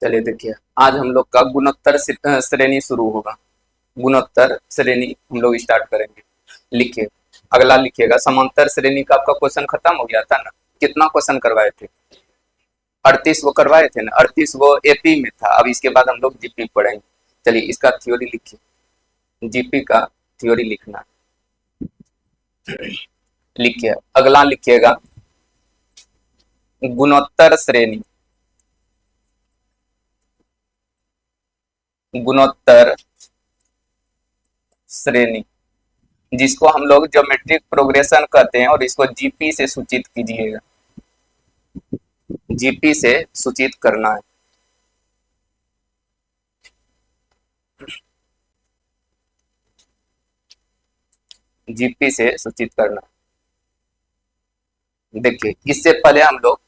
चलिए देखिए, आज हम लोग का गुणोत्तर श्रेणी शुरू होगा। गुणोत्तर श्रेणी हम लोग स्टार्ट करेंगे। लिखिए, अगला लिखिएगा। समांतर श्रेणी का आपका क्वेश्चन खत्म हो गया था ना? कितना क्वेश्चन करवाए थे? 38 वो करवाए थे ना? 38 वो एपी में था। अब इसके बाद हम लोग जीपी पढ़ेंगे। चलिए, इसका थ्योरी लिखिए। जीपी का थ्योरी लिखना। लिखिए, अगला लिखिएगा गुणोत्तर श्रेणी। गुणोत्तर श्रेणी जिसको हम लोग ज्योमेट्रिक प्रोग्रेशन कहते हैं, और इसको जीपी से सूचित कीजिएगा। जीपी से सूचित करना है। जीपी से सूचित करना। देखिए, इससे पहले हम लोग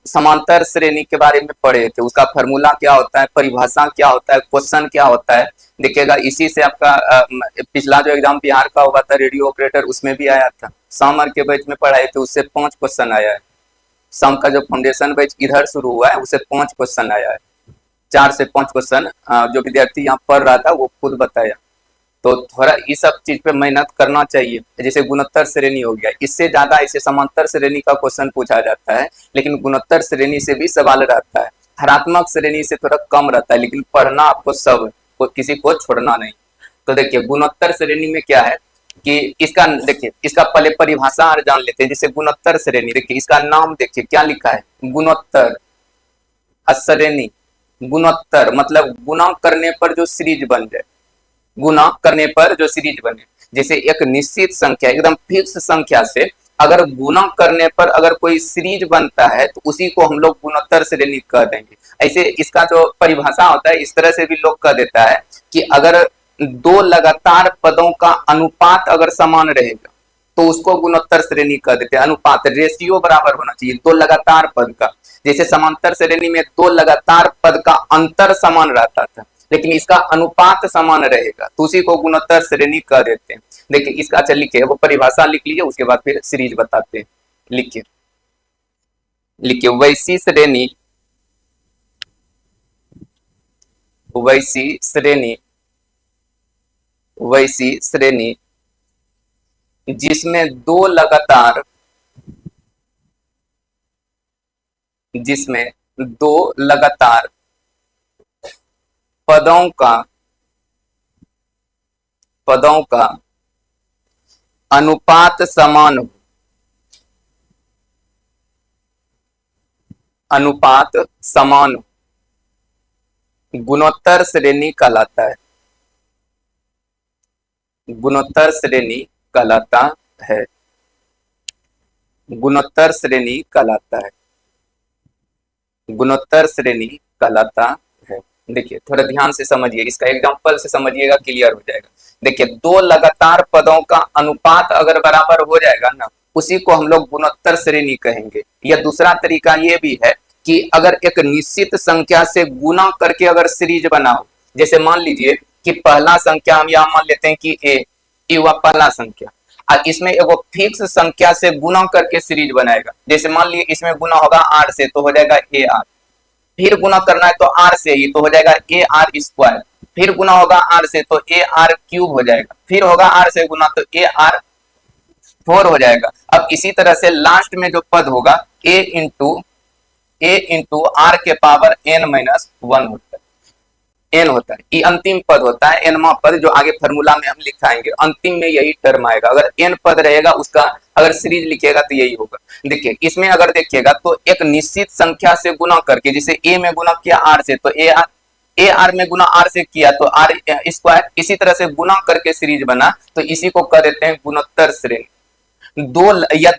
समांतर श्रेणी के बारे में पढ़े थे। उसका फॉर्मूला क्या होता है, परिभाषा क्या होता है, क्वेश्चन क्या होता है। देखिएगा, इसी से आपका पिछला जो एग्जाम बिहार का हुआ था रेडियो ऑपरेटर, उसमें भी आया था। समर के बैच में पढ़ाए थे, उससे 5 क्वेश्चन आया है। सम का जो फाउंडेशन बैच इधर शुरू हुआ है, उससे 5 क्वेश्चन आया है। 4 से 5 क्वेश्चन जो विद्यार्थी यहाँ पढ़ रहा था वो खुद बताया। तो थोड़ा इस सब चीज पे मेहनत करना चाहिए। जैसे गुणोत्तर श्रेणी हो गया, इससे ज्यादा इसे समांतर श्रेणी का क्वेश्चन पूछा जाता है, लेकिन गुणोत्तर श्रेणी से भी सवाल रहता है। हरात्मक श्रेणी से थोड़ा कम रहता है, लेकिन पढ़ना आपको सब, किसी को छोड़ना नहीं। तो देखिए, गुणोत्तर श्रेणी में क्या है कि इसका, देखिए इसका पहले परिभाषा और जान लेते हैं। जैसे गुणोत्तर श्रेणी, देखिए इसका नाम देखिए क्या लिखा है, गुणोत्तर श्रेणी। गुणोत्तर मतलब गुणा करने पर जो सीरीज बन जाए, गुना करने पर जो सीरीज बने। जैसे एक निश्चित संख्या, एकदम फिक्स संख्या से अगर गुना करने पर अगर कोई सीरीज बनता है, तो उसी को हम लोग गुणोत्तर श्रेणी कह देंगे। ऐसे इसका जो परिभाषा होता है, इस तरह से भी लोग कह देता है कि अगर दो लगातार पदों का अनुपात अगर समान रहेगा, तो उसको गुणोत्तर श्रेणी कह देते हैं। अनुपात, रेशियो बराबर होना चाहिए दो लगातार पद का। जैसे समांतर श्रेणी में दो लगातार पद का अंतर समान रहता था, लेकिन इसका अनुपात समान रहेगा, तो उसी को गुणोत्तर श्रेणी कह देते हैं। देखिए इसका, अच्छा लिखिए, वो परिभाषा लिख लीजिए, उसके बाद फिर सीरीज बताते हैं। लिखिए, लिखिए वैसी श्रेणी, वैसी श्रेणी, वैसी श्रेणी जिसमें दो लगातार, जिसमें दो लगातार पदों का, पदों का अनुपात समान हो, अनुपात समान हो, गुणोत्तर श्रेणी कहलाता है। गुणोत्तर श्रेणी कहलाता है। गुणोत्तर श्रेणी कहलाता है। गुणोत्तर श्रेणी कहलाता है। देखिए थोड़ा ध्यान से समझिए, इसका एग्जांपल से समझिएगा, क्लियर हो जाएगा। देखिए, दो लगातार पदों का अनुपात अगर बराबर हो जाएगा ना, उसी को हम लोग गुणोत्तर श्रेणी कहेंगे। या दूसरा तरीका ये भी है कि अगर एक निश्चित संख्या से गुना करके अगर सीरीज बना हो, जैसे मान लीजिए कि पहला संख्या हम यहाँ मान लेते हैं कि ए हुआ पहला संख्या, और इसमें एगो फिक्स संख्या से गुना करके सीरीज बनाएगा। जैसे मान लीजिए इसमें गुना होगा आर से, तो हो जाएगा ए आर। फिर गुना करना है तो आर से ही, तो हो जाएगा ए आर स्क्वायर। फिर गुना होगा आर से तो ए आर क्यूब हो जाएगा। फिर होगा आर से गुना तो ए आर 4 हो जाएगा। अब इसी तरह से लास्ट में जो पद होगा ए इंटू आर के पावर एन माइनस 1 होता है। एन होता है, ये अंतिम पद होता है, एनवा पद, जो आगे फॉर्मूला में हम लिखाएंगे। अंतिम में यही टर्म आएगा। अगर एन पद रहेगा, उसका अगर सीरीज लिखिएगा तो यही होगा। देखिए इसमें अगर देखिएगा तो एक निश्चित संख्या से गुना करके, जैसे ए में गुना किया आर से तो ए आर में गुना आर से किया तो आर स्क्वायर, इसी तरह से गुना करके सीरीज बना, तो इसी को कह देते हैं गुणोत्तर श्रेणी। दो या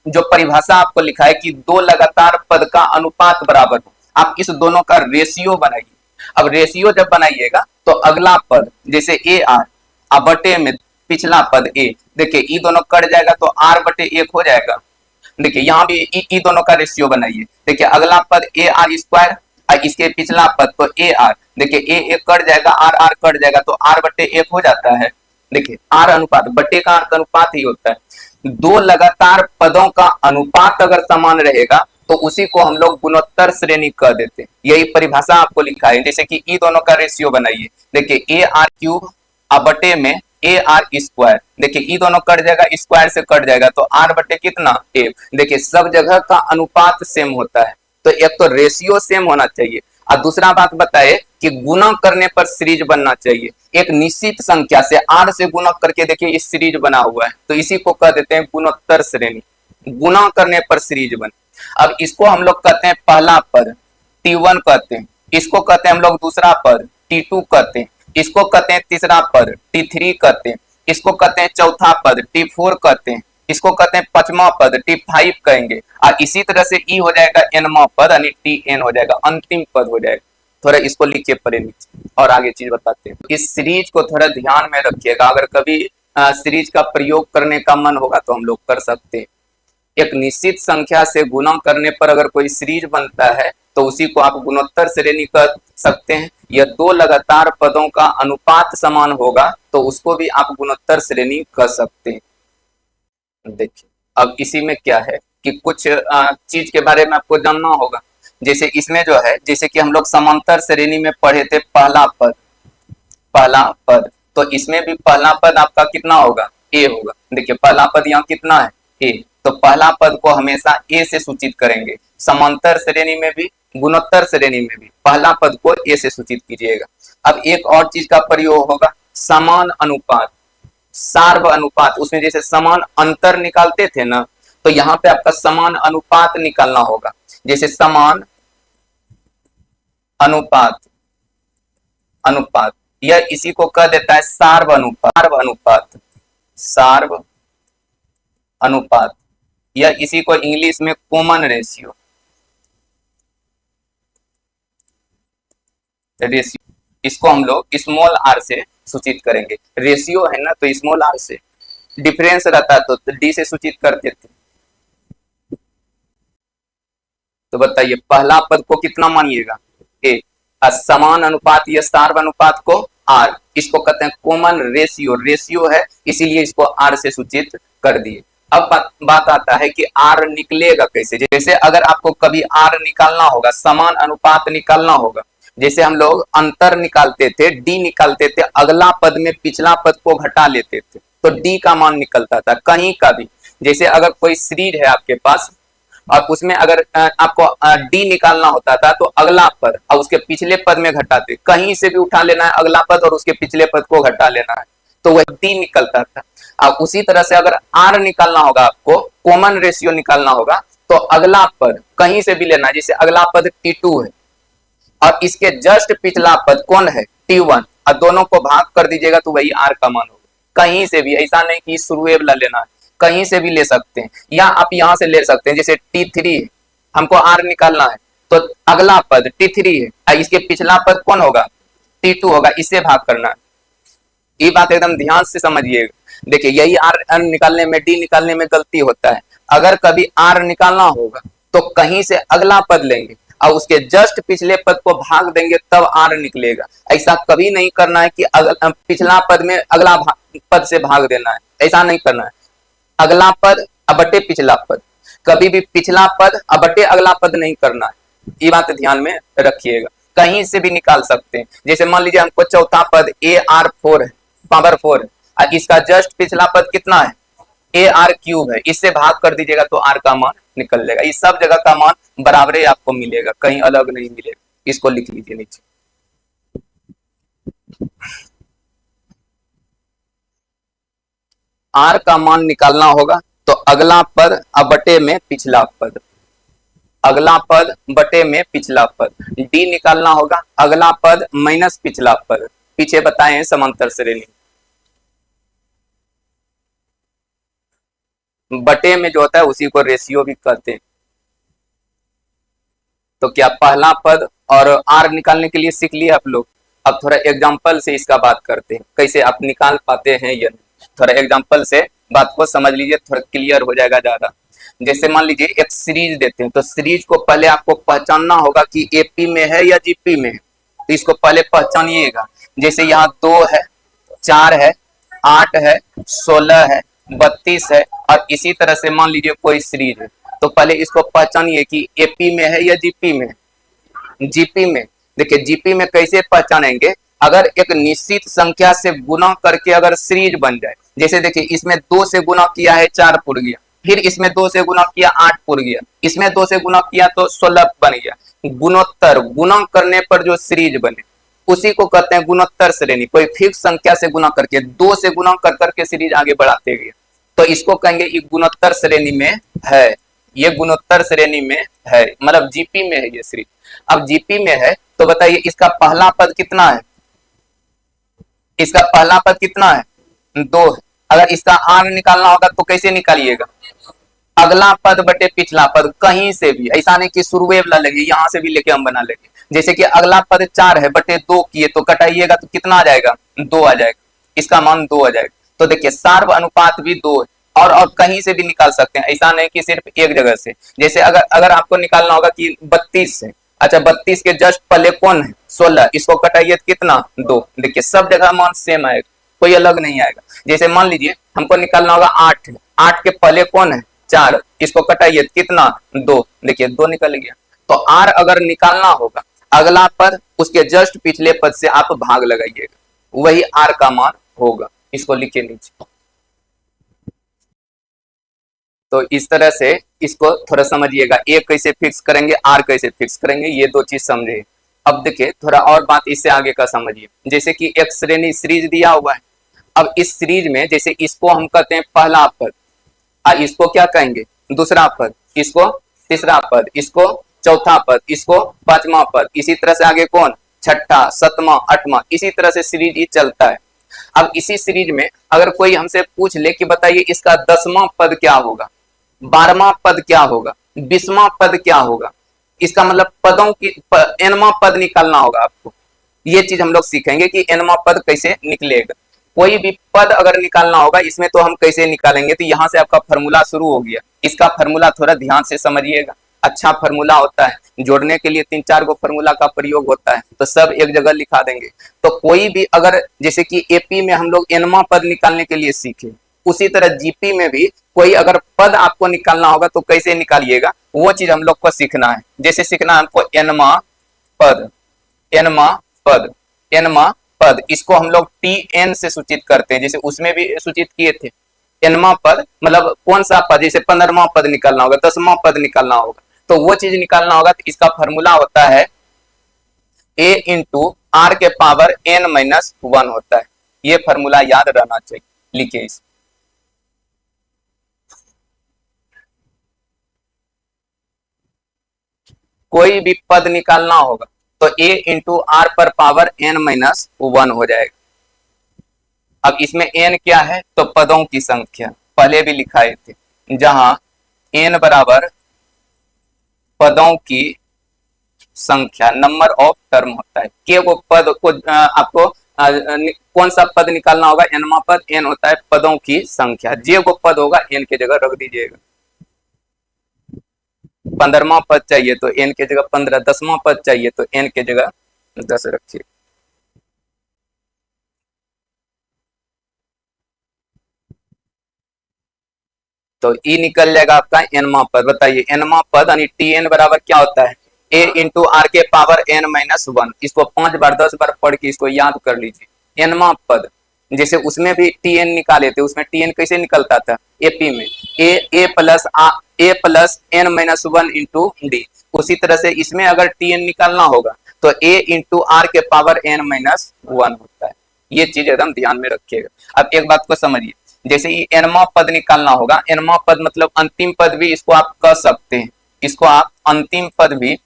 जो परिभाषा आपको लिखा है कि दो लगातार पद का अनुपात बराबर हो, आप इस दोनों का रेशियो बनाइए। अब रेशियो जब बनाइएगा तो अगला पद, जैसे ए आर बटे में पिछला पद ए, देखिए ई दोनों कट जाएगा तो आर बटे 1 हो जाएगा। देखिए यहाँ भी ई दोनों का रेशियो बनाइए। देखिए अगला पद ए आर स्क्वायर, इसके पिछला पद तो ए आर, देखिए ए कट जाएगा, आर आर कट जाएगा, तो आर बटे 1 हो जाता है। देखिए आर अनुपात, बटे का अनुपात ही होता है। दो लगातार पदों का अनुपात अगर समान रहेगा, तो उसी को हम लोग गुणोत्तर श्रेणी कह देते हैं। यही परिभाषा आपको लिखा है। जैसे कि ई दोनों का रेशियो बनाइए, देखिए ए आर क्यूब बटे में ए आर स्क्वायर, देखिए ई दोनों कट जाएगा, स्क्वायर से कट जाएगा, तो आर बटे कितना ए। देखिए सब जगह का अनुपात सेम होता है, तो एक तो रेशियो सेम होना चाहिए, और दूसरा बात बताए कि गुणा करने पर सीरीज बनना चाहिए। एक निश्चित संख्या से आर से गुणा करके देखिए इस सीरीज बना हुआ है, तो इसी को कह देते हैं गुणोत्तर श्रेणी। गुणा करने पर सीरीज बने। अब इसको हम लोग कहते हैं पहला पद T1 कहते हैं, इसको कहते हैं हम लोग दूसरा पद T2 कहते हैं, इसको कहते हैं तीसरा पद T3 कहते हैं, इसको कहते हैं चौथा पद T4 कहते हैं, इसको कहते हैं पांचवा पद T5 कहेंगे, और इसी तरह से ई हो जाएगा nवा पद यानी Tn हो जाएगा, अंतिम पद हो जाएगा। थोड़ा इसको लिखिए परे नीचे और आगे चीज बताते हैं। इस सीरीज को थोड़ा ध्यान में रखिएगा, अगर कभी सीरीज का प्रयोग करने का मन होगा तो हम लोग कर सकते हैं। एक निश्चित संख्या से गुणा करने पर अगर कोई सीरीज बनता है तो उसी को आप गुणोत्तर श्रेणी कह सकते हैं। यह दो लगातार पदों का अनुपात समान होगा तो उसको भी आप गुणोत्तर श्रेणी कह सकते हैं। देखिए अब इसी में क्या है कि कुछ चीज के बारे में आपको जानना होगा। जैसे इसमें जो है, जैसे कि हम लोग समांतर श्रेणी में पढ़े थे पहला पद, तो इसमें भी पहला पद आपका कितना होगा ए होगा। देखिए पहला पद यहाँ कितना है ए, तो पहला पद को हमेशा ए से सूचित करेंगे। समांतर श्रेणी में भी गुणोत्तर श्रेणी में भी पहला पद को ए से सूचित कीजिएगा। अब एक और चीज का प्रयोग होगा समान अनुपात, सार्व अनुपात। उसमें जैसे समान अंतर निकालते थे ना, तो यहाँ पे आपका समान अनुपात निकालना होगा। जैसे समान अनुपात यह इसी को कह देता है सार्व अनुपात, यह इसी को इंग्लिश में कॉमन रेशियो इसको हम लोग स्मॉल आर से सूचित करेंगे। रेशियो है ना, तो स्मॉल आर से, डिफरेंस रहता तो डी से सूचित करते थे। तो बताइए पहला पद को कितना मानिएगा ए, समान अनुपात या सार्व अनुपात को आर, इसको कहते हैं कॉमन रेशियो। रेशियो है इसीलिए इसको आर से सूचित कर दिए। अब बात आता है कि आर निकलेगा कैसे। जैसे अगर आपको कभी आर निकालना होगा, समान अनुपात निकालना होगा, जैसे हम लोग अंतर निकालते थे, डी निकालते थे, अगला पद में पिछला पद को घटा लेते थे तो डी का मान निकलता था कहीं का भी। जैसे अगर कोई सीरीज है आपके पास और उसमें अगर आपको डी निकालना होता था तो अगला पद और उसके पिछले पद में घटाते, कहीं से भी उठा लेना है अगला पद और उसके पिछले पद को घटा लेना है, तो वह डी निकलता था। अब उसी तरह से अगर आर निकालना होगा, आपको कॉमन रेशियो निकालना होगा, तो अगला पद कहीं से भी लेना है। जैसे अगला पद T2 है और इसके जस्ट पिछला पद कौन है T1, और दोनों को भाग कर दीजिएगा तो वही आर का मान होगा। कहीं से भी, ऐसा नहीं कि शुरुए वाला लेना है, कहीं से भी ले सकते हैं, या आप यहां से ले सकते हैं। जैसे T3 है, हमको आर निकालना है, तो अगला पद T3 है और इसके पिछला पद कौन होगा T2 होगा, इससे भाग करना है। ये बात एकदम ध्यान से समझिएगा। देखिए यही आर निकालने में, डी निकालने में गलती होता है। अगर कभी आर निकालना होगा तो कहीं से अगला पद लेंगे और उसके जस्ट पिछले पद को भाग देंगे तब आर निकलेगा। ऐसा कभी नहीं करना है कि पिछला पद में अगला पद से भाग देना है, ऐसा नहीं करना है। अगला पद बटे पिछला पद, कभी भी पिछला पद बटे अगला पद नहीं करना है। ये बात ध्यान में रखिएगा। कहीं से भी निकाल सकते हैं। जैसे मान लीजिए हमको चौथा पद AR4 है, पावर 4 है, और इसका जस्ट पिछला पद कितना है AR³ है, इससे भाग कर दीजिएगा तो आर का मान निकल जाएगा। इस सब जगह का मान बराबर ही आपको मिलेगा, कहीं अलग नहीं मिलेगा। इसको लिख लीजिए नीचे। आर का मान निकालना होगा तो अगला पद बटे में पिछला पद, अगला पद बटे में पिछला पद। डी निकालना होगा अगला पद माइनस पिछला पद, पीछे बताए हैं समांतर श्रेणी। बटे में जो होता है उसी को रेशियो भी कहते हैं। तो क्या पहला पद और आर निकालने के लिए सीख लिए आप लोग? अब थोड़ा एग्जांपल से इसका बात करते हैं, कैसे आप निकाल पाते हैं या नहीं। थोड़ा एग्जांपल से बात को समझ लीजिए, थोड़ा क्लियर हो जाएगा ज्यादा। जैसे मान लीजिए एक सीरीज देते हैं, तो सीरीज को पहले आपको पहचानना होगा कि एपी में है या जीपी में है, तो इसको पहले पहचानिएगा। जैसे यहाँ 2 है, 4 है, 8 है, 16 है, 32 है, और इसी तरह से मान लीजिए कोई सीरीज है, तो पहले इसको पहचानिए कि एपी में है या जीपी में। जीपी में, देखिए जीपी में कैसे पहचानेंगे, अगर एक निश्चित संख्या से गुना करके अगर सीरीज बन जाए, जैसे देखिए इसमें 2 से गुना किया है 4 पुर गया, फिर इसमें 2 से गुना किया 8 पुर गया, इसमें 2 से गुना किया तो 16 बन गया। गुणोत्तर, गुना करने पर जो सीरीज बने उसी को कहते हैं गुणोत्तर श्रेणी। कोई फिक्स संख्या से गुना करके, 2 से गुना कर करके सीरीज आगे बढ़ाते गए तो इसको कहेंगे ये गुणोत्तर श्रेणी में है, ये गुणोत्तर श्रेणी में है, मतलब जीपी में है ये सीरीज। अब जीपी में है तो बताइए इसका पहला पद कितना है, इसका पहला पद कितना है, 2 है। अगर इसका आर निकालना होगा तो कैसे निकालिएगा, अगला पद बटे पिछला पद, कहीं से भी, ऐसा नहीं कि शुरू वाला लगे, यहां से भी लेके हम बना लेंगे। जैसे कि अगला पद 4 है बटे 2 किए तो कटाइएगा तो कितना आ जाएगा, 2 आ जाएगा, इसका मान 2 आ जाएगा। तो देखिए सार्व अनुपात भी 2 है, और कहीं से भी निकाल सकते हैं, ऐसा नहीं कि सिर्फ एक जगह से। जैसे अगर आपको निकालना होगा कि 32 से, अच्छा 32 के जस्ट पहले कौन है, 16, इसको कटाइए तो कितना, 2। देखिए सब जगह मान सेम आएगा, कोई अलग नहीं आएगा। जैसे मान लीजिए हमको निकालना होगा 8 है, 8 के पहले कौन है, 4, इसको कटाइए तो कितना, 2। देखिए 2 निकल गया। तो आर अगर निकालना होगा, अगला पद उसके जस्ट पिछले पद से आप भाग लगाइएगा, वही आर का मान होगा। इसको लिखे नीचे। तो इस तरह से इसको थोड़ा समझिएगा, ए कैसे फिक्स करेंगे, आर कैसे फिक्स करेंगे, ये 2 चीज समझे। अब देखिए थोड़ा और बात इससे आगे का समझिए। जैसे कि एक श्रेणी सीरीज दिया हुआ है, अब इस सीरीज में जैसे इसको हम कहते हैं पहला पद, इसको क्या कहेंगे, दूसरा पद, इसको तीसरा पद, इसको चौथा पद, इसको पांचवा पद, इसी तरह से आगे कौन, छठा, सतवां, आठवां, इसी तरह से सीरीज ही चलता है। अब इसी सीरीज में अगर कोई हमसे पूछ ले कि बताइए इसका 10वां पद क्या होगा, 12वां पद क्या होगा, 20वां पद क्या होगा, इसका मतलब पदों की nवां पद निकालना होगा आपको। ये चीज हम लोग सीखेंगे कि nवां पद कैसे निकलेगा। कोई भी पद अगर निकालना होगा इसमें तो हम कैसे निकालेंगे, तो यहाँ से आपका फॉर्मूला शुरू हो गया। इसका फॉर्मूला थोड़ा ध्यान से समझिएगा, अच्छा फॉर्मूला होता है, जोड़ने के लिए 3-4 गो फॉर्मूला का प्रयोग होता है, तो सब एक जगह लिखा देंगे। तो कोई भी अगर जैसे कि एपी में हम लोग nवां पद निकालने के लिए सीखे, उसी तरह जीपी में भी कोई अगर पद आपको निकालना होगा तो कैसे निकालिएगा, वो चीज हम लोग को सीखना है। जैसे सीखना है हमको nवां पद, nवां पद, nवां पद, इसको हम लोग tn से सूचित करते हैं, जैसे उसमें भी सूचित किए थे। nवां पद मतलब कौन सा पद, जैसे 15वां पद निकालना होगा, 10वां पद निकालना होगा, तो वो चीज निकालना होगा तो इसका फॉर्मूला होता है a इंटू आर के पावर n-1 होता है। ये फॉर्मूला याद रहना चाहिए, लिखिए इस। कोई भी पद निकालना होगा तो a इंटू आर पर पावर n-1 हो जाएगा। अब इसमें n क्या है, तो पदों की संख्या, पहले भी लिखाए थे, जहां n बराबर पदों की संख्या, नंबर ऑफ टर्म होता है। के वो पद को आपको कौन सा पद निकालना होगा, nवां पद, n होता है पदों की संख्या, जे वो पद होगा n के जगह रख दीजिएगा। 15वां पद चाहिए तो n के जगह 15, 10वां पद चाहिए तो n के जगह 10 रखिए। तो ई निकल जाएगा आपका nवां पद। बताइए nवां पद यानी tn बराबर क्या होता है, a इंटू आर के पावर n-1। इसको 5 बार 10 बार पढ़ के इसको याद कर लीजिए। nवां पद, जैसे उसमें भी tn निकाले थे, उसमें tn कैसे निकलता था, एपी में a plus n-1 into D. उसी तरह से इसमें अगर tn निकालना होगा तो a इंटू आर के पावर n-1 होता है। ये चीज एकदम ध्यान में रखिएगा। अब एक बात को समझिए, जैसे ये nवां पद निकालना होगा, nवां पद मतलब अंतिम पद भी इसको आप कह सकते हैं, इसको आप अंतिम पद भी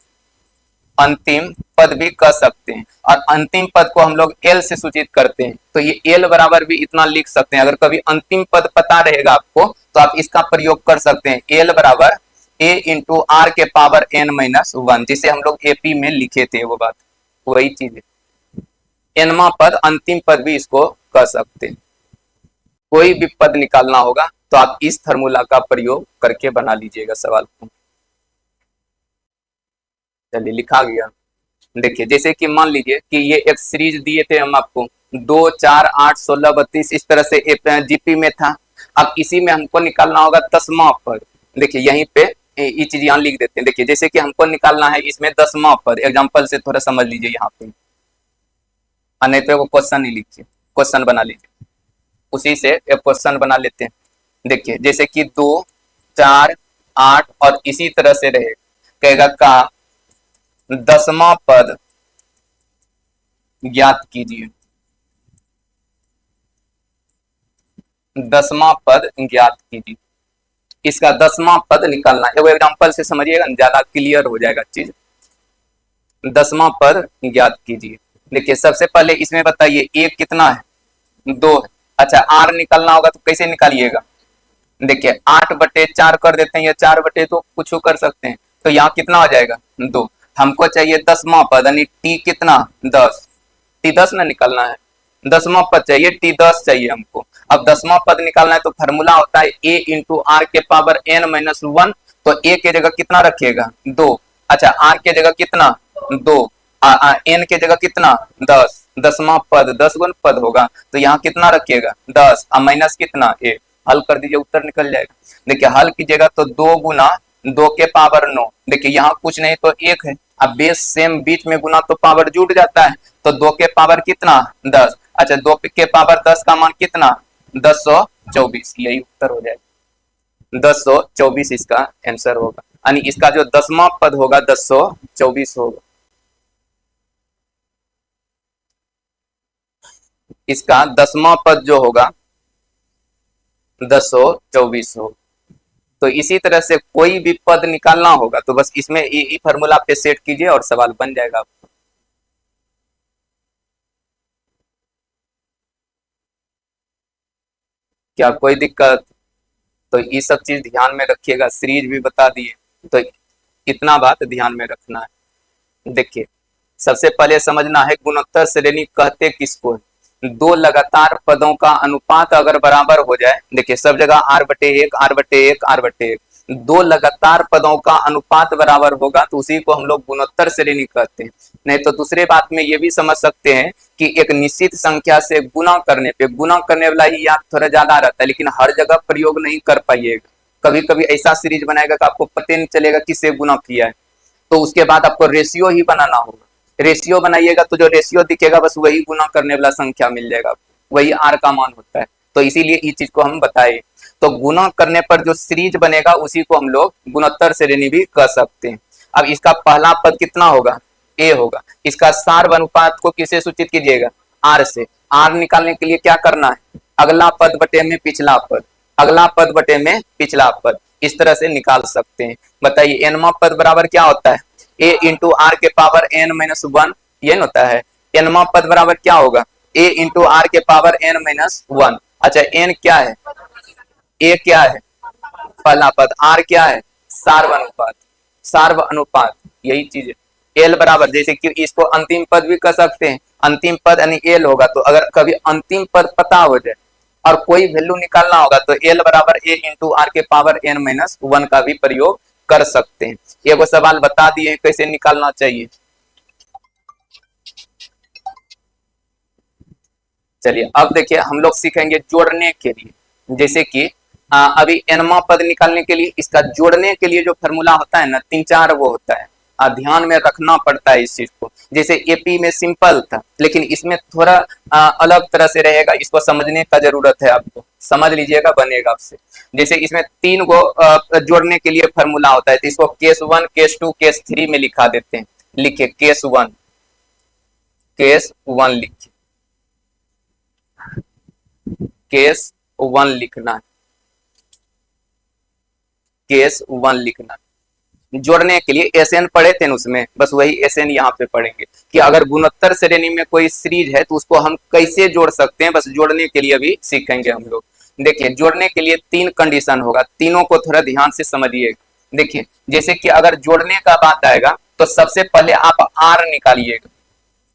कह सकते हैं। और अंतिम पद को हम लोग L से सूचित करते हैं, तो ये L बराबर भी इतना लिख सकते हैं। अगर कभी अंतिम पद पता रहेगा आपको तो आप इसका प्रयोग कर सकते हैं, L बराबर a इंटू आर के पावर n-1, जिसे हम लोग एपी में लिखे थे, वो बात वही चीज है। nवां पद अंतिम पद भी इसको कह सकते हैं। कोई भी पद निकालना होगा तो आप इस फार्मूला का प्रयोग करके बना लीजिएगा सवाल को। चलिए लिखा गया। देखिए जैसे कि मान लीजिए कि ये एक सीरीज दिए थे हम आपको, 2, 4, 8, 16, 32, इस तरह से जीपी में था। अब इसी में हमको निकालना होगा 10वां पद। देखिए यहीं पे ये चीज यहाँ लिख देते हैं। देखिए जैसे कि हमको निकालना है इसमें 10वां पद, एग्जाम्पल से थोड़ा समझ लीजिए यहाँ पे, और नहीं तो वो क्वेश्चन ही लिखिए, क्वेश्चन बना लीजिए, उसी से एक क्वेश्चन बना लेते हैं। देखिए जैसे कि 2, 4, 8 और इसी तरह से रहे, कहेगा का 10वां पद ज्ञात कीजिए, 10वां पद ज्ञात कीजिए। इसका 10वां पद निकालना है, वो एग्जांपल से समझिएगा, ज्यादा क्लियर हो जाएगा चीज। 10वां पद ज्ञात कीजिए। देखिए सबसे पहले इसमें बताइए एक कितना है, 2 है। अच्छा आर निकालना होगा तो कैसे निकालिएगा, देखिए 8/4 कर देते हैं या 4/2 कुछ कर सकते हैं, तो यहाँ कितना हो जाएगा 2। हमको चाहिए 10वां पद, यानी टी कितना 10, टी 10 ना निकालना है, 10वां पद चाहिए, टी 10 चाहिए हमको। अब 10वां पद निकालना है तो फॉर्मूला होता है a इंटू आर के पावर n-1, तो a के जगह कितना रखिएगा 2, अच्छा r के जगह कितना 2, n के जगह कितना 10, 10वां पद 10 गुण पद होगा, तो यहाँ कितना रखिएगा 10 और माइनस कितना 1, हल कर दीजिए उत्तर निकल जाएगा। देखिए हल कीजिएगा तो 2 गुना 2 के पावर 9, देखिए यहाँ कुछ नहीं तो 1 है, अब बेस सेम बीच में गुना तो पावर जुट जाता है, तो 2 के पावर कितना 10, अच्छा 2 के पावर 10 का मान कितना 1024, यही उत्तर हो जाएगा, 1024 इसका आंसर होगा, यानी इसका जो 10वां पद होगा 1024 होगा, इसका 10वां पद जो होगा 1024 होगा। तो इसी तरह से कोई भी पद निकालना होगा तो बस इसमें ई फार्मूला पे सेट कीजिए और सवाल बन जाएगा आपको। क्या कोई दिक्कत, तो ये सब चीज ध्यान में रखिएगा, सीरीज भी बता दिए, तो इतना बात ध्यान में रखना है। देखिए सबसे पहले समझना है गुणोत्तर श्रेणी कहते किसको है, दो लगातार पदों का अनुपात अगर बराबर हो जाए, देखिए सब जगह r/1 r/1 r/1, दो लगातार पदों का अनुपात बराबर होगा तो उसी को हम लोग गुणोत्तर श्रेणी कहते हैं। नहीं तो दूसरे बात में ये भी समझ सकते हैं कि एक निश्चित संख्या से गुना करने पे, गुना करने वाला ही याद थोड़ा ज्यादा रहता है, लेकिन हर जगह प्रयोग नहीं कर पाइएगा, कभी कभी ऐसा सीरीज बनाएगा कि आपको पता नहीं चलेगा किससे गुना किया है, तो उसके बाद आपको रेशियो ही बनाना होगा, रेशियो बनाइएगा तो जो रेशियो दिखेगा बस वही गुना करने वाला संख्या मिल जाएगा, वही आर का मान होता है, तो इसीलिए इस चीज को हम बताए। तो गुना करने पर जो सीरीज बनेगा उसी को हम लोग गुणोत्तर श्रेणी भी कह सकते हैं। अब इसका पहला पद कितना होगा ए होगा, इसका सार्व अनुपात को किसे सूचित कीजिएगा आर से, आर निकालने के लिए क्या करना है अगला पद बटे में पिछला पद, अगला पद बटे में पिछला पद, इस तरह से निकाल सकते हैं। बताइए एनवा पद बराबर क्या होता है a इंटू आर के पावर n-1, ये होता है, एनवा पद बराबर क्या होगा a इंटू आर के पावर n-1, अच्छा n क्या है, a क्या है पहला पद, r क्या है सार्व अनुपात, सार्व अनुपात यही चीज है। l बराबर, जैसे कि इसको अंतिम पद भी कह सकते हैं, अंतिम पद यानी l होगा, तो अगर कभी अंतिम पद पता हो जाए और कोई वैल्यू निकालना होगा तो l बराबर a इंटू आर के पावर n-1 का भी प्रयोग कर सकते हैं। ये वो सवाल बता दिए कैसे निकालना चाहिए। चलिए अब देखिए हम लोग सीखेंगे जोड़ने के लिए, जैसे कि अभी एनवा पद निकालने के लिए इसका जोड़ने के लिए जो फॉर्मूला होता है ना 3-4 वो होता है, ध्यान में रखना पड़ता है इस चीज को। जैसे एपी में सिंपल था लेकिन इसमें थोड़ा अलग तरह से रहेगा, इसको समझने का जरूरत है, आपको समझ लीजिएगा बनेगा आपसे। जैसे इसमें 3 गो जोड़ने के लिए फॉर्मूला होता है, तो इसको केस 1 केस 2 केस 3 में लिखा देते हैं। लिखिए केस 1 लिखिए, केस 1 लिखना है, केस 1 लिखना है। जोड़ने के लिए एसएन पढ़े थे उसमें, बस वही एसएन यहाँ पे पढ़ेंगे कि अगर गुणोत्तर श्रेणी में कोई सीरीज है तो उसको हम कैसे जोड़ सकते हैं, बस जोड़ने के लिए भी सीखेंगे हम लोग। देखिए जोड़ने के लिए 3 कंडीशन होगा, तीनों को थोड़ा ध्यान से समझिएगा। देखिए जैसे कि अगर जोड़ने का बात आएगा तो सबसे पहले आप आर निकालिएगा,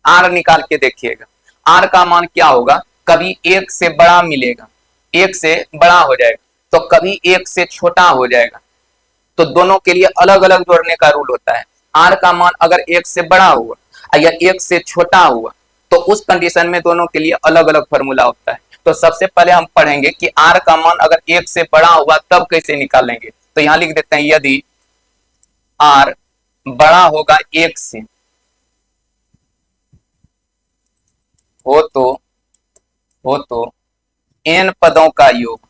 आर निकाल के देखिएगा आर का मान क्या होगा, कभी 1 से बड़ा मिलेगा, 1 से बड़ा हो जाएगा, तो कभी 1 से छोटा हो जाएगा, तो दोनों के लिए अलग अलग जोड़ने का रूल होता है। आर का मान अगर 1 से बड़ा हुआ या 1 से छोटा हुआ तो उस कंडीशन में दोनों के लिए अलग अलग फॉर्मूला होता है। तो सबसे पहले हम पढ़ेंगे कि आर का मान अगर 1 से बड़ा हुआ तब कैसे निकालेंगे, तो यहाँ लिख देते हैं यदि आर बड़ा होगा एक से, हो तो एन पदों का योग,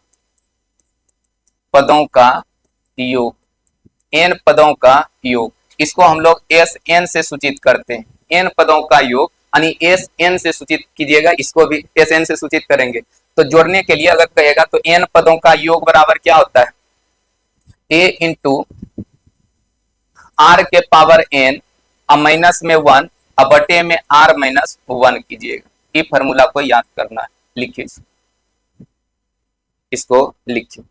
एन पदों का योग, इसको हम लोग एस एन से सूचित करते हैं। एन पदों का योग यानी एस एन से सूचित कीजिएगा, इसको भी एस एन से सूचित करेंगे। तो जोड़ने के लिए अगर कहेगा तो एन पदों का योग बराबर क्या होता है, ए इंटू आर के पावर एन माइनस में 1 बटे में आर माइनस 1 कीजिएगा। ये फॉर्मूला को याद करना है, लिखिए इसको लिखिए।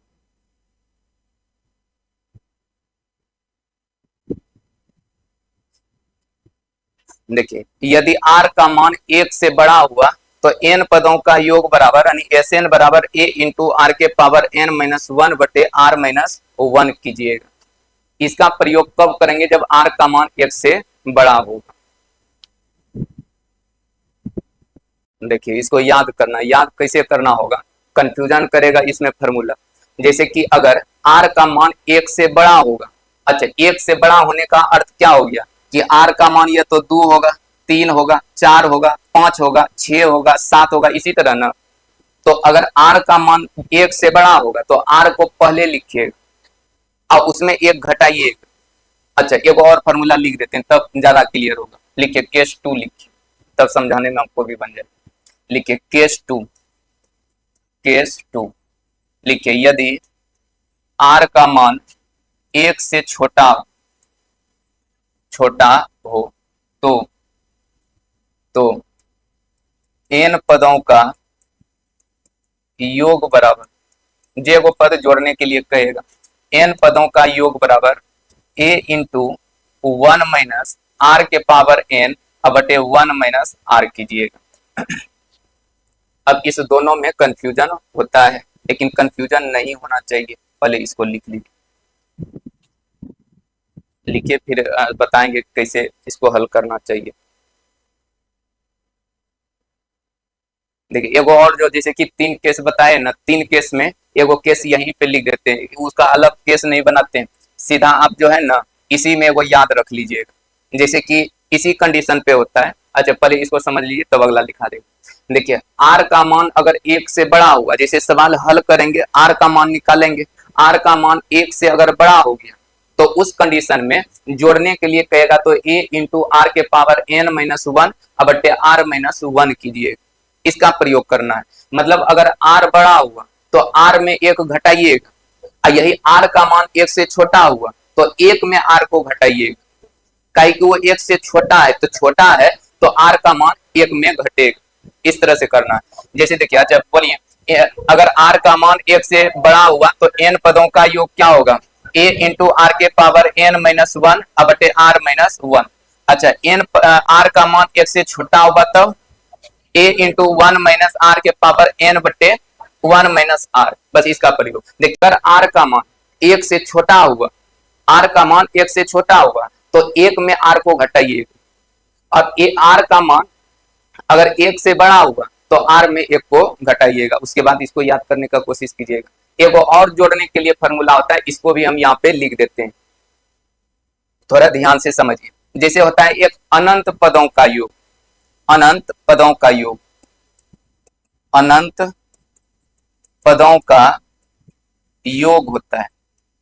देखिए यदि r का मान 1 से बड़ा हुआ तो n पदों का योग बराबर यानी एस एन बराबर a इंटू आर के पावर n माइनस 1 बटे आर माइनस 1 कीजिएगा। इसका प्रयोग कब करेंगे, जब r का मान 1 से बड़ा होगा। देखिए इसको याद करना, याद कैसे करना होगा, कंफ्यूजन करेगा इसमें फॉर्मूला। जैसे कि अगर r का मान 1 से बड़ा होगा, अच्छा 1 से बड़ा होने का अर्थ क्या हो गया कि r का मान या तो 2 होगा, 3 होगा, 4 होगा, 5 होगा, 6 होगा, 7 होगा, इसी तरह ना। तो अगर r का मान 1 से बड़ा होगा तो r को पहले लिखिएगा और उसमें एक घटाइए। अच्छा एक और फॉर्मूला लिख देते हैं तब ज्यादा क्लियर होगा। लिखिए केस 2 लिखिए, तब समझाने में आपको भी बन जाए। लिखिए केस 2 लिखिए यदि r का मान 1 से छोटा हो तो n पदों का योग बराबर, जे को पद जोड़ने के लिए कहेगा, n पदों का योग बराबर a इंटू 1 माइनस आर के पावर n बटे 1 माइनस आर कीजिएगा। अब इस दोनों में कंफ्यूजन होता है, लेकिन कंफ्यूजन नहीं होना चाहिए। पहले इसको लिख लीजिए, लिखिए फिर बताएंगे कैसे इसको हल करना चाहिए। देखिए एगो और जो जैसे कि 3 केस बताए ना, 3 केस में एगो केस यहीं पे लिख देते हैं, उसका अलग केस नहीं बनाते हैं, सीधा आप जो है ना इसी में वो याद रख लीजिएगा। जैसे कि इसी कंडीशन पे होता है। अच्छा पहले इसको समझ लीजिए तब अगला लिखा देगा। देखिए r का मान अगर 1 से बड़ा हुआ, जैसे सवाल हल करेंगे r का मान निकालेंगे, r का मान 1 से अगर बड़ा हो गया तो उस कंडीशन में जोड़ने के लिए कहेगा तो a इंटू आर के पावर n माइनस 1 बटे आर माइनस 1 कीजिए, इसका प्रयोग करना है। मतलब अगर r बड़ा हुआ तो r में 1 घटाइएगा, यही r का मान 1 से छोटा हुआ तो 1 में r को घटाइएगा, काहे कि वो 1 से छोटा है तो r का मान 1 में घटेगा। इस तरह से करना है। जैसे देखिए अच्छा बोलिए अगर r का मान 1 से बड़ा हुआ तो n पदों का योग क्या होगा, a इंटू आर के पावर n माइनस 1 बटे आर माइनस 1। अच्छा r का मान 1 से छोटा होगा तब a इंटू 1 माइनस आर के पावर n बटे 1 माइनस आर, बस इसका प्रयोग। देखिए अगर r का मान 1 से छोटा हुआ, r का मान 1 से छोटा होगा तो 1 में r को घटाइएगा, और r का मान अगर 1 से बड़ा हुआ तो r में 1 को घटाइएगा। उसके बाद इसको याद करने का कोशिश कीजिएगा। एक और जोड़ने के लिए फॉर्मूला होता है, इसको भी हम यहाँ पे लिख देते हैं, थोड़ा ध्यान से समझिए। जैसे होता है एक अनंत पदों का योग, अनंत पदों का योग, अनंत पदों का योग होता है,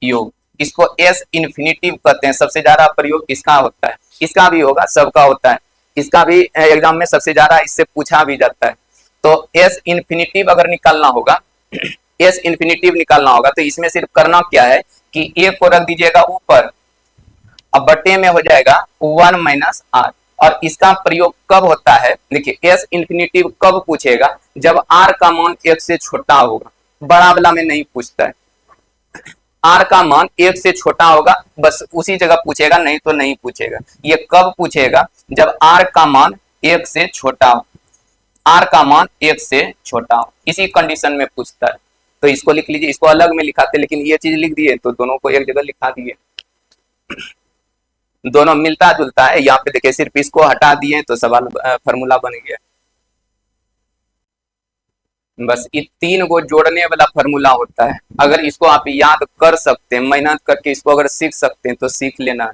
योग, इसको एस इन्फिनिटिव कहते हैं। सबसे ज्यादा प्रयोग इसका होता है, इसका भी होगा, सबका होता है, इसका भी एग्जाम में सबसे ज्यादा इससे पूछा भी जाता है। तो एस इन्फिनिटिव अगर निकालना होगा, एस इन्फिनिटिव निकालना होगा तो इसमें सिर्फ करना क्या है कि ए को रख दीजिएगा ऊपर, अब बटे में हो जाएगा 1 माइनस आर। और इसका प्रयोग कब होता है, देखिए एस इन्फिनिटिव कब पूछेगा, जब आर का मान 1 से छोटा होगा, बड़ा वाला में नहीं पूछता है। आर का मान 1 से छोटा होगा बस उसी जगह पूछेगा, नहीं तो नहीं पूछेगा। ये कब पूछेगा, जब आर का मान 1 से छोटा हो, आर का मान 1 से छोटा हो, इसी कंडीशन में पूछता है। तो इसको लिख लीजिए, इसको अलग में लिखाते, लेकिन ये चीज लिख दिए तो दोनों को एक जगह लिखा दिए, दोनों मिलता जुलता है। यहाँ पे देखिए सिर्फ इसको हटा दिए तो सवाल फॉर्मूला बन गया। बस ये 3 को जोड़ने वाला फॉर्मूला होता है। अगर इसको आप याद कर सकते हैं, मेहनत करके इसको अगर सीख सकते हैं तो सीख लेना है।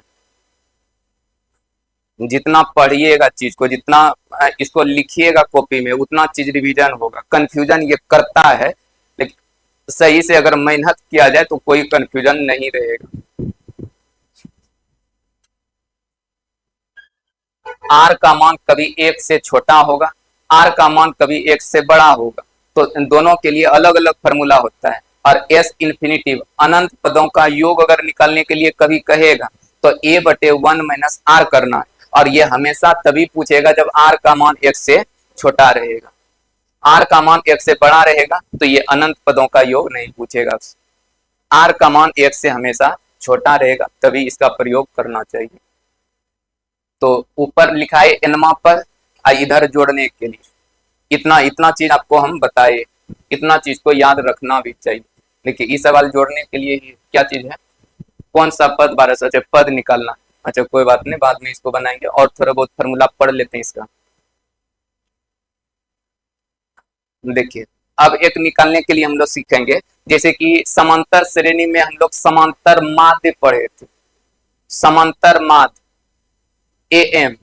जितना पढ़िएगा चीज को, जितना इसको लिखिएगा कॉपी में, उतना चीज रिवीजन होगा। कंफ्यूजन ये करता है, लेकिन सही से अगर मेहनत किया जाए तो कोई कंफ्यूजन नहीं रहेगा। आर का मान कभी एक से छोटा होगा, आर का मान कभी एक से बड़ा होगा, तो इन दोनों के लिए अलग अलग फॉर्मूला होता है। और एस इन्फिनिटिव अनंत पदों का योग अगर निकालने के लिए कभी कहेगा तो a बटे 1 माइनस आर करना है, और ये हमेशा तभी पूछेगा जब आर का मान एक से छोटा रहेगा। आर का मान एक से बड़ा रहेगा तो ये अनंत पदों का योग नहीं पूछेगा। आर का मान एक से हमेशा छोटा रहेगा, तभी इसका प्रयोग करना चाहिए। तो ऊपर लिखा है एनमा पर, इधर जोड़ने के लिए इतना इतना चीज आपको हम बताए, इतना चीज को याद रखना भी चाहिए। देखिए इस सवाल जोड़ने के लिए क्या चीज है, कौन सा पद 1200 से पद निकालना। अच्छा कोई बात नहीं, बाद में इसको बनाएंगे, और थोड़ा बहुत फॉर्मूला पढ़ लेते हैं इसका। देखिए अब एक निकालने के लिए हम लोग सीखेंगे, जैसे कि समांतर श्रेणी में हम लोग समांतर माध्य पढ़े थे, समांतर माध्य एएम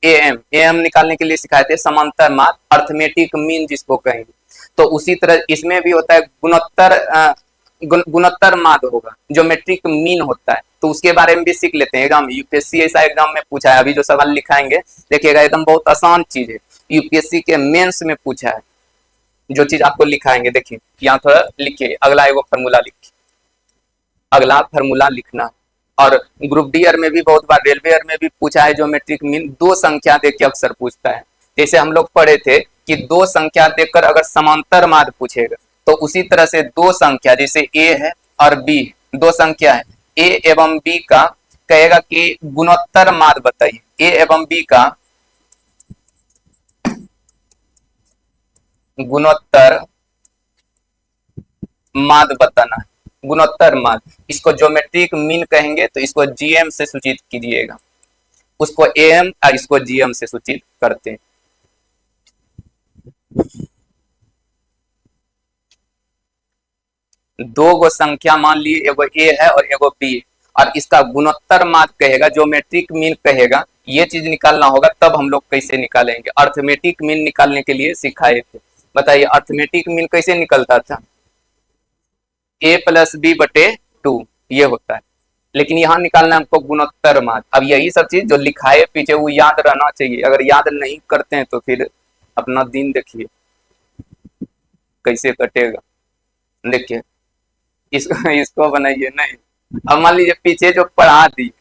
एएम एएम निकालने के लिए सिखाए थे, समांतर माध्य अर्थमेटिक मीन जिसको कहेंगे। तो उसी तरह इसमें भी होता है गुणोत्तर, गुणोत्तर माध्य होगा, ज्योमेट्रिक मीन होता है, तो उसके बारे में भी सीख लेते हैं। एग्जाम यूपीएससी ऐसा एग्जाम में पूछा है, अभी जो सवाल लिखाएंगे देखिएगा एकदम बहुत आसान चीज है, यूपीएससी के मेंस में पूछा है जो चीज आपको लिखाएंगे। देखिए यहाँ थोड़ा लिखिए, अगला एगो फॉर्मूला लिखिए, अगला फॉर्मूला लिखना। और ग्रुप डी में भी बहुत बार, रेलवे में भी पूछा है ज्योमेट्रिक मीन, दो संख्या देख के अक्सर पूछता है। जैसे हम लोग पढ़े थे कि दो संख्या देखकर अगर समांतर माध्य पूछेगा, तो उसी तरह से दो संख्या जैसे ए है और बी, दो संख्या है ए एवं बी का, कहेगा कि गुणोत्तर माध्य बताइए, ए एवं बी का गुणोत्तर माध्य बताना है, गुणोत्तर माध्य। इसको ज्योमेट्रिक मीन कहेंगे, तो इसको जीएम से सूचित कीजिएगा, उसको एएम और इसको जीएम से सूचित करते हैं। दो गो संख्या मान लिए, एगो ए है और एगो बी है, और इसका गुणोत्तर माध्य कहेगा, ज्योमेट्रिक मीन कहेगा, ये चीज निकालना होगा। तब हम लोग कैसे निकालेंगे, अर्थमेटिक मीन निकालने के लिए सिखाए थे। बताइए अर्थमेटिक मीन कैसे निकलता था, ए प्लस बी बटे 2 ये होता है, लेकिन यहाँ निकालना है हमको गुणोत्तर माध्य। अब यही सब चीज जो लिखाए पीछे वो याद रहना चाहिए, अगर याद नहीं करते हैं तो फिर अपना दिन देखिए कैसे कटेगा। देखिए इसको बनाइए नहीं, अब मान लीजिए पीछे जो पढ़ा दी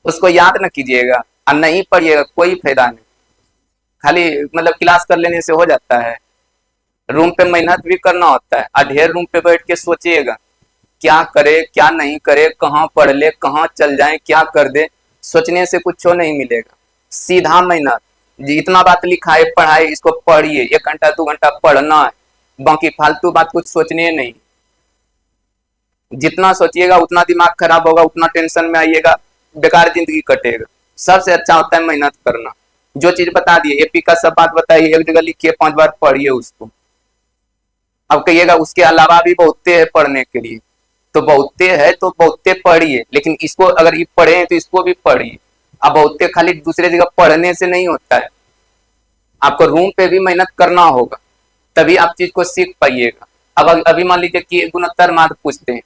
उसको याद ना कीजिएगा और नहीं पढ़िएगा, कोई फायदा नहीं, खाली मतलब क्लास कर लेने से हो जाता है। रूम पे मेहनत भी करना होता है, और ढेर रूम पे बैठ के सोचिएगा क्या करे क्या नहीं करे, कहाँ पढ़ ले कहाँ चल जाए क्या कर दे, सोचने से कुछ नहीं मिलेगा। सीधा मेहनत, जितना बात लिखा है पढ़ाई इसको पढ़िए, 1 घंटा 2 घंटा पढ़ना है, बाकी फालतू बात कुछ सोचने नहीं। जितना सोचिएगा उतना दिमाग खराब होगा, उतना टेंशन में आइएगा, बेकार जिंदगी कटेगा। सबसे अच्छा होता है मेहनत करना। जो चीज बता दिए, एपी का सब बात बताइए, एक जगह लिखिए, 5 बार पढ़िए उसको। अब कहिएगा उसके अलावा भी बहुते है पढ़ने के लिए, तो बहुते है तो बहुते पढ़िए, लेकिन इसको अगर ये पढ़े तो इसको भी पढ़िए। अब बहुते खाली दूसरे जगह पढ़ने से नहीं होता है, आपको रूम पे भी मेहनत करना होगा, तभी आप चीज को सीख पाइएगा। अब अभी मान लीजिए कि गुणोत्तर माध्य पूछते हैं,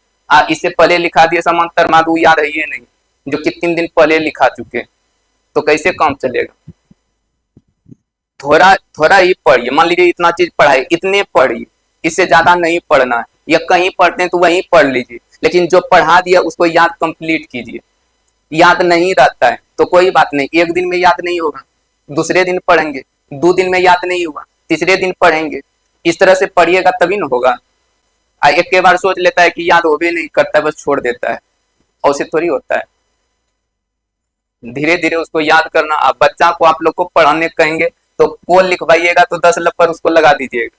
इससे पहले लिखा दिए समांतर माध्य, वो याद है ये नहीं, जो कि 3 दिन पहले लिखा चुके, तो कैसे काम चलेगा। थोड़ा थोड़ा ही पढ़िए, मान लीजिए इतना चीज पढ़ाई, इतने पढ़िए, इससे ज्यादा नहीं पढ़ना है, या कहीं पढ़ते हैं तो वहीं पढ़ लीजिए, लेकिन जो पढ़ा दिया उसको याद कंप्लीट कीजिए। याद नहीं रहता है तो कोई बात नहीं, 1 दिन में याद नहीं होगा, दूसरे दिन पढ़ेंगे, 2 दिन में याद नहीं हुआ, तीसरे दिन पढ़ेंगे, इस तरह से पढ़िएगा तभी ना होगा। एक के बार सोच लेता है कि याद हो भी नहीं करता है, बस छोड़ देता है, और उसे थोड़ी होता है। धीरे धीरे उसको याद करना। आप बच्चा को आप लोग को पढ़ाने कहेंगे तो को लिखवाइएगा तो 10 लफ्ज उसको लगा दीजिएगा,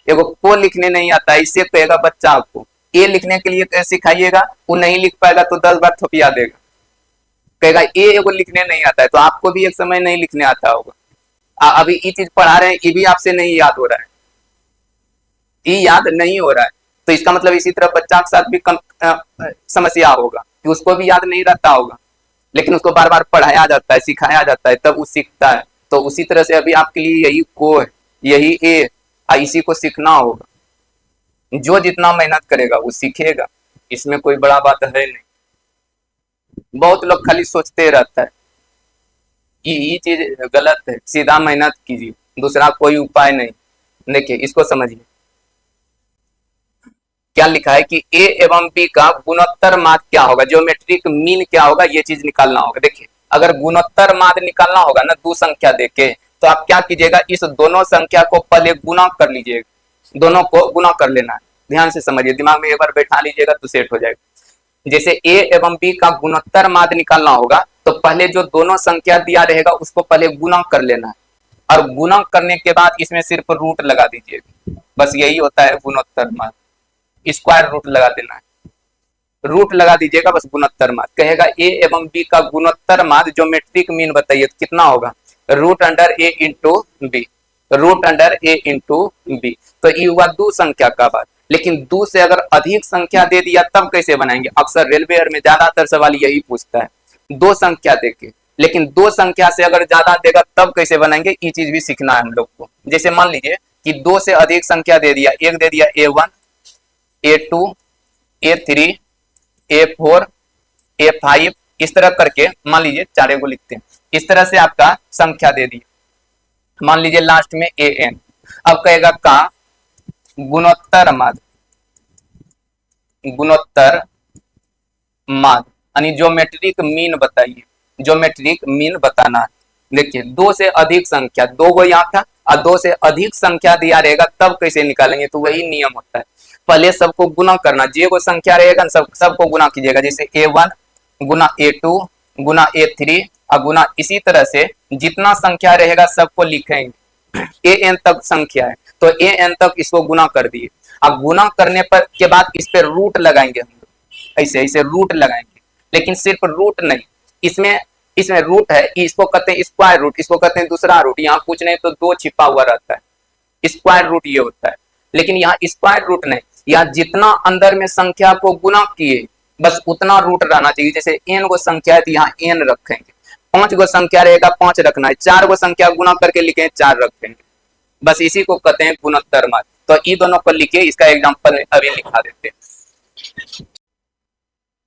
एगो को लिखने नहीं आता है, इससे कहेगा बच्चा आपको ए लिखने के लिए सिखाइएगा, वो नहीं लिख पाएगा तो 10 बार थपिया देगा, कहेगा ए एगो लिखने नहीं आता है, तो आपको भी एक समय नहीं लिखने आता होगा। अभी ये चीज पढ़ा रहे हैं, ये भी आपसे नहीं याद हो रहा है, ये याद नहीं हो रहा है, तो इसका मतलब इसी तरह बच्चा के साथ भी समस्या होगा कि उसको भी याद नहीं रहता होगा। लेकिन उसको बार बार पढ़ाया जाता है, सिखाया जाता है, तब वो सीखता है। तो उसी तरह से अभी आपके लिए यही को है, यही ए, इसी को सीखना होगा। जो जितना मेहनत करेगा वो सीखेगा, इसमें कोई बड़ा बात है नहीं। बहुत लोग खाली सोचते रहता है ये चीज गलत है, सीधा मेहनत कीजिए, दूसरा कोई उपाय नहीं। देखिए इसको समझिए, क्या लिखा है कि ए एवं बी का गुणोत्तर माध्य क्या होगा, ज्योमेट्रिक मीन क्या होगा, ये चीज निकालना होगा। देखिए अगर गुणोत्तर माध्य निकालना होगा ना दो संख्या देके, तो आप क्या कीजिएगा, इस दोनों संख्या को पहले गुना कर लीजिएगा, दोनों को गुना कर लेना है। ध्यान से समझिए, दिमाग में एक बार बैठा लीजिएगा तो सेट हो जाएगा। जैसे ए एवं बी का गुणोत्तर माध्य निकालना होगा तो पहले जो दोनों संख्या दिया रहेगा उसको पहले गुना कर लेना है, और गुना करने के बाद इसमें सिर्फ रूट लगा दीजिएगा, बस यही होता है गुणोत्तर माध्य। स्क्वायर रूट लगा देना है, रूट लगा दीजिएगा बस, गुणोत्तर माध्य कहेगा ए एवं बी का गुणोत्तर माध्य ज्योमेट्रिक मीन बताइए कितना होगा, रूट अंडर ए इंटू बी, रूट अंडर ए इंटू बी। तो ये हुआ दो संख्या का बात। लेकिन दो से अगर अधिक संख्या दे दिया तब कैसे बनाएंगे, अक्सर रेलवे में ज्यादातर सवाल यही पूछता है, दो संख्या देके। लेकिन दो संख्या से अगर ज्यादा देगा तब कैसे बनाएंगे, ये चीज भी सीखना है हम लोग को। जैसे मान लीजिए कि दो से अधिक संख्या दे दिया, एक दे दिया A1, A2, A3, A4, A5, इस तरह करके मान लीजिए चारे को लिखते हैं, इस तरह से आपका संख्या दे दी, मान लीजिए लास्ट में AN। अब कहेगा का गुणोत्तर माध्य, गुणोत्तर माध्य यानी ज्योमेट्रिक मीन बताइए, ज्योमेट्रिक मीन बताना है। देखिए दो से अधिक संख्या, दो को यहाँ था और दो से अधिक संख्या दिया रहेगा तब कैसे निकालेंगे, तो वही नियम होता है, पहले सबको गुना करना, जे को संख्या रहेगा सबको गुना कीजिएगा। जैसे A1 गुना A2 गुना A3 और गुना, इसी तरह से जितना संख्या रहेगा सबको लिखेंगे, AN तक संख्या है तो AN तक इसको गुना कर दिए। अब गुना करने पर के बाद इस पे रूट लगाएंगे हम लोग, ऐसे ऐसे रूट लगाएंगे। लेकिन सिर्फ रूट नहीं, इसमें रूट है, इसको कहते हैं स्क्वायर रूट, इसको कहते हैं दूसरा रूट, यहाँ कुछ नहीं तो दो छिपा हुआ रहता है, स्क्वायर रूट ये होता है। लेकिन यहाँ स्क्वायर रूट नहीं, यहाँ जितना अंदर में संख्या को गुना किए बस उतना रूट रहना चाहिए। जैसे n को संख्या है तो यहाँ n रखेंगे, 5 को संख्या रहेगा 5 रखना है, 4 को संख्या गुना करके लिखे 4 रखेंगे, बस इसी को कहते हैं गुणोत्तर माध्य। तो ये दोनों को लिखिए, इसका एग्जांपल अभी लिखा देते हैं।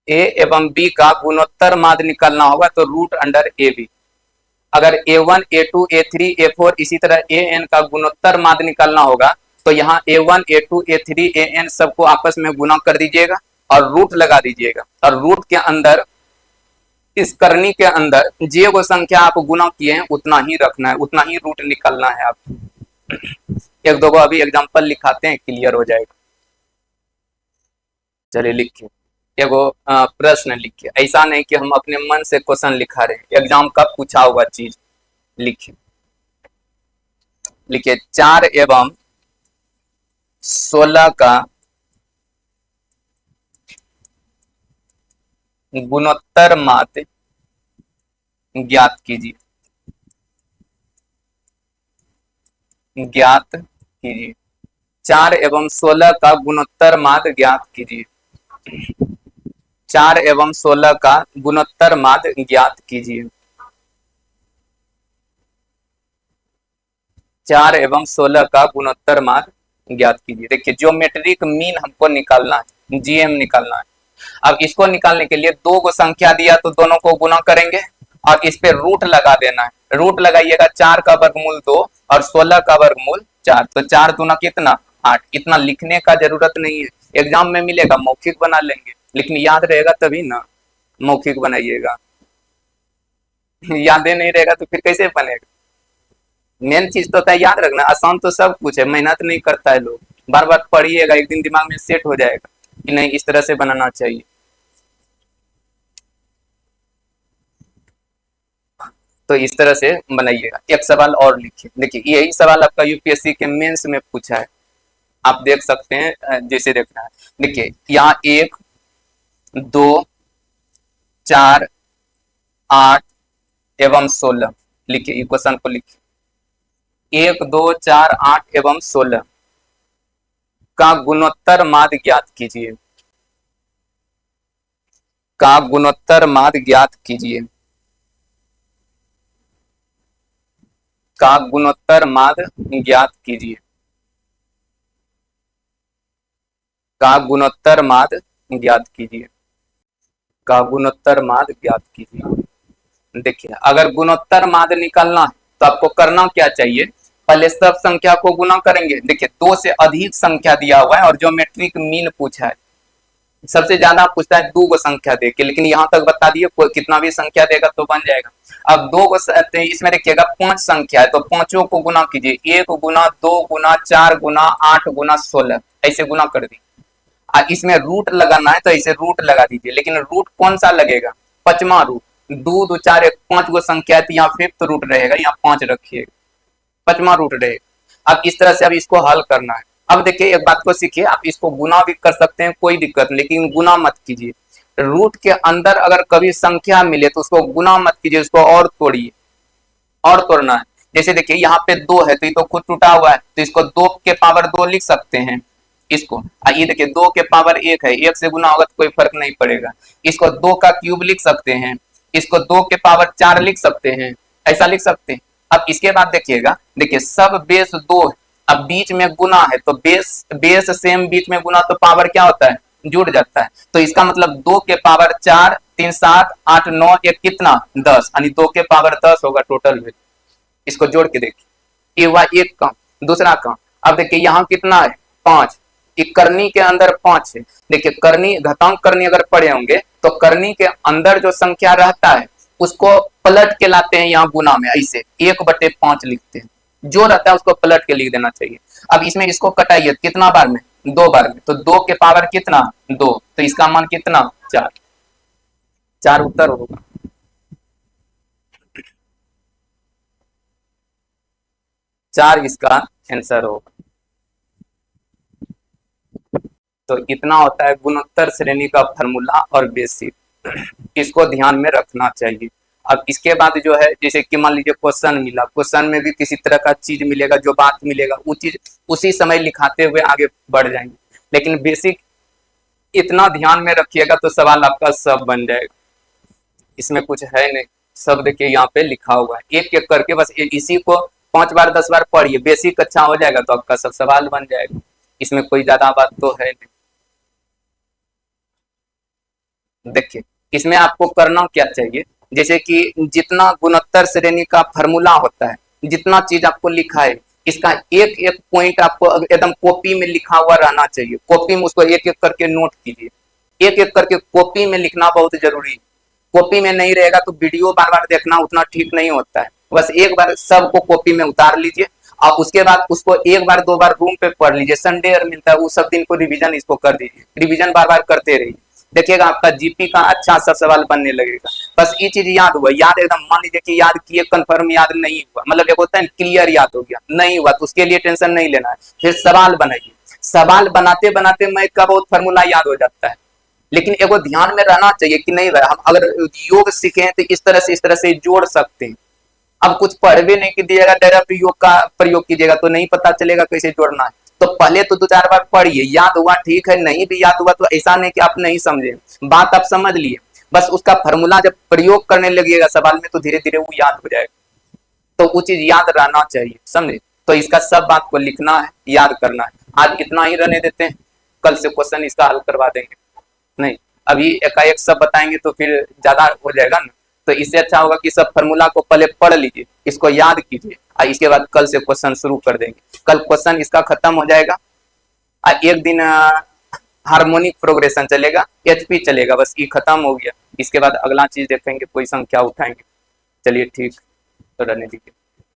ए एवं बी का गुणोत्तर माध्य निकालना होगा तो रूट अंडर ए बी। अगर A1, A2, A3, A4 इसी तरह AN का गुणोत्तर माध्य निकालना होगा तो यहाँ A1, A2, A3, AN सबको आपस में गुना कर दीजिएगा और रूट लगा दीजिएगा, और रूट के अंदर इस करनी के अंदर जे को संख्या आप गुना किए हैं उतना ही रखना है, उतना ही रूट निकालना है आप। एक दो को अभी एग्जांपल लिखाते हैं, क्लियर हो जाएगा। चलिए लिखिए, एगो प्रश्न लिखिए, ऐसा नहीं कि हम अपने मन से क्वेश्चन लिखा रहे, एग्जाम का पूछा हुआ चीज लिखिए। लिखिए 4 एवं 16 का गुणोत्तर माध्य ज्ञात कीजिए, ज्ञात कीजिए। 4 एवं 16 का गुणोत्तर माध्य ज्ञात कीजिए, 4 एवं 16 का गुणोत्तर माध्य ज्ञात कीजिए। 4 एवं 16 का गुणोत्तर माध्य ज्ञात कीजिए। देखिए ज्योमेट्रिक मीन हमको निकालना है, जीएम निकालना है। अब इसको निकालने के लिए दो को संख्या दिया तो दोनों को गुना करेंगे और इस पे रूट लगा देना है। रूट लगाइएगा, 4 का वर्गमूल 2 और 16 का वर्गमूल 4, तो 4 दूना कितना 8। इतना लिखने का जरूरत नहीं है, एग्जाम में मिलेगा मौखिक बना लेंगे, लेकिन याद रहेगा तभी ना, मौखिक बनाइएगा। यादें नहीं रहेगा तो फिर कैसे बनेगा। मेन चीज तो होता है याद रखना, आसान तो सब कुछ है, मेहनत नहीं करता है लोग। बार बार पढ़िएगा, एक दिन दिमाग में सेट हो जाएगा कि नहीं इस तरह से बनाना चाहिए। तो इस तरह से बनाइएगा। एक सवाल और लिखिए, देखिए यही सवाल आपका यूपीएससी के मेंस में पूछा है, आप देख सकते हैं जैसे देखना है। देखिए यहाँ 1, 2, 4, 8 एवं 16 लिखिए, ये क्वेश्चन को लिखिए। 1, 2, 4, 8 एवं 16 का गुणोत्तर माध्य ज्ञात कीजिए, का गुणोत्तर माध्य ज्ञात कीजिए। का गुणोत्तर माध्य ज्ञात कीजिए। का गुणोत्तर माध्य ज्ञात कीजिए। का गुणोत्तर माध्य ज्ञात कीजिए। देखिए अगर गुणोत्तर माध्य निकालना है तो आपको करना क्या चाहिए, पहले सब संख्या को गुना करेंगे। देखिए 2 से अधिक संख्या दिया हुआ है और ज्योमेट्रिक मीन पूछा है, सबसे ज्यादा पूछता है 2 को संख्या दे के, लेकिन यहाँ तक बता दिए कोई कितना भी संख्या देगा तो बन जाएगा। अब 2 को इसमें देखिएगा 5 संख्या है तो पांचों को गुना कीजिए, 1 गुना 2 गुना 4 गुना 8 गुना 16, ऐसे गुना कर दी। इसमें रूट लगाना है तो ऐसे रूट लगा दीजिए, लेकिन रूट कौन सा लगेगा, 5वां रूट। 2 2 4 1 5 को संख्या है तो यहाँ 5th रूट रहेगा, यहाँ 5 रखिएगा, 5वां रूट रहेगा। अब इस तरह से अब इसको हल करना है। अब देखिए एक बात को सीखिए, आप इसको गुना भी कर सकते हैं कोई दिक्कत नहीं, लेकिन गुना मत कीजिए। रूट के अंदर अगर कभी संख्या मिले तो उसको गुना मत कीजिए, उसको और तोड़िए, और तोड़ना है। जैसे देखिए यहाँ पे 2 है तो ये तो खुद टूटा हुआ है, तो इसको 2 के पावर 2 लिख सकते हैं इसको। ये देखिए 2 के पावर 1 है, 1 से गुना होगा तो कोई फर्क नहीं पड़ेगा। इसको 2 का क्यूब लिख सकते हैं, इसको 2 के पावर 4 लिख सकते हैं, ऐसा लिख सकते हैं। अब इसके बाद देखिएगा, देखिए सब बेस 2 है, अब बीच में गुना है तो बेस सेम बीच में गुना तो पावर क्या होता है, जुड़ जाता है। तो इसका मतलब 2 के पावर 4 3 7 8 9 1 कितना 10, यानी 2 के पावर 10 होगा टोटल में। इसको जोड़ के देखिए, ये हुआ एक काम। दूसरा काम, अब देखिए यहाँ कितना है 5, एक करनी के अंदर 5 है। देखिए करनी घातांक करनी अगर पढ़े होंगे तो करनी के अंदर जो संख्या रहता है उसको पलट के लाते हैं यहाँ गुना में, ऐसे 1/5 लिखते हैं, जो रहता है उसको पलट के लिख देना चाहिए। अब इसमें इसको कटाइए कितना बार में, 2 बार में, तो 2 के पावर कितना 2, तो इसका मान कितना 4, 4 उत्तर होगा। चार इसका आंसर होगा। तो इतना होता है गुणोत्तर श्रेणी का फार्मूला और बेसिक, इसको ध्यान में रखना चाहिए। अब इसके बाद जो है, जैसे कि मान लीजिए क्वेश्चन मिला, क्वेश्चन में भी किसी तरह का चीज मिलेगा, जो बात मिलेगा वो चीज उसी समय लिखाते हुए आगे बढ़ जाएंगे। लेकिन बेसिक इतना ध्यान में रखिएगा तो सवाल आपका सब बन जाएगा, इसमें कुछ है नहीं, सब देखिए यहाँ पे लिखा हुआ है, एक एक करके बस इसी को 5 बार 10 बार पढ़िए, बेसिक अच्छा हो जाएगा तो आपका सब सवाल बन जाएगा, इसमें कोई ज्यादा बात तो है नहीं। देखिए इसमें आपको करना क्या चाहिए, जैसे कि जितना गुणोत्तर श्रेणी का फार्मूला होता है, जितना चीज आपको लिखा है, इसका एक एक पॉइंट आपको एकदम कॉपी में लिखा हुआ रहना चाहिए, कॉपी में उसको एक एक करके नोट कीजिए, एक एक करके कॉपी में लिखना बहुत जरूरी है। कॉपी में नहीं रहेगा तो वीडियो बार बार देखना उतना ठीक नहीं होता है, बस एक बार सबको कॉपी में उतार लीजिए और उसके बाद उसको एक बार 2 बार रूम पे पढ़ लीजिए, संडे मिलता है उस सब दिन को रिवीजन इसको कर दीजिए, रिवीजन बार बार करते रहिए, देखिएगा आपका जीपी का अच्छा सा सवाल बनने लगेगा। बस ये चीज याद हुआ, याद एकदम मान लीजिए कि याद किए कंफर्म याद नहीं हुआ, मतलब एक होता है क्लियर याद हो गया, नहीं हुआ तो उसके लिए टेंशन नहीं लेना है, फिर सवाल बनाइए, सवाल बनाते बनाते मैथ का बहुत फार्मूला याद हो जाता है। लेकिन एगो ध्यान में रहना चाहिए कि नहीं हम अगर योग सीखे हैं तो इस तरह से जोड़ सकते हैं। अब कुछ पढ़वे नहीं कि दिएगा डायरेक्ट योग का प्रयोग कीजिएगा तो नहीं पता चलेगा कैसे जोड़ना है, तो पहले तो 2-4 बार पढ़िए, याद हुआ ठीक है, नहीं भी याद हुआ तो ऐसा नहीं कि आप नहीं समझे, बात आप समझ लिए, बस उसका फार्मूला जब प्रयोग करने लगिएगा सवाल में तो धीरे धीरे वो याद हो जाएगा, तो वो चीज याद रहना चाहिए, समझे। तो इसका सब बात को लिखना है, याद करना है। आज इतना ही रहने देते हैं, कल से क्वेश्चन इसका हल करवा देंगे, नहीं अभी एकाएक सब बताएंगे तो फिर ज्यादा हो जाएगा ना, तो इससे अच्छा होगा कि सब फार्मूला को पहले पढ़ लीजिए, इसको याद कीजिए और इसके बाद कल से क्वेश्चन शुरू कर देंगे। कल क्वेश्चन इसका खत्म हो जाएगा और एक दिन हार्मोनिक प्रोग्रेशन चलेगा, एचपी चलेगा, बस ये खत्म हो गया। इसके बाद अगला चीज देखेंगे, कोई संख्या उठाएंगे। चलिए ठीक, तो रहने दीजिए।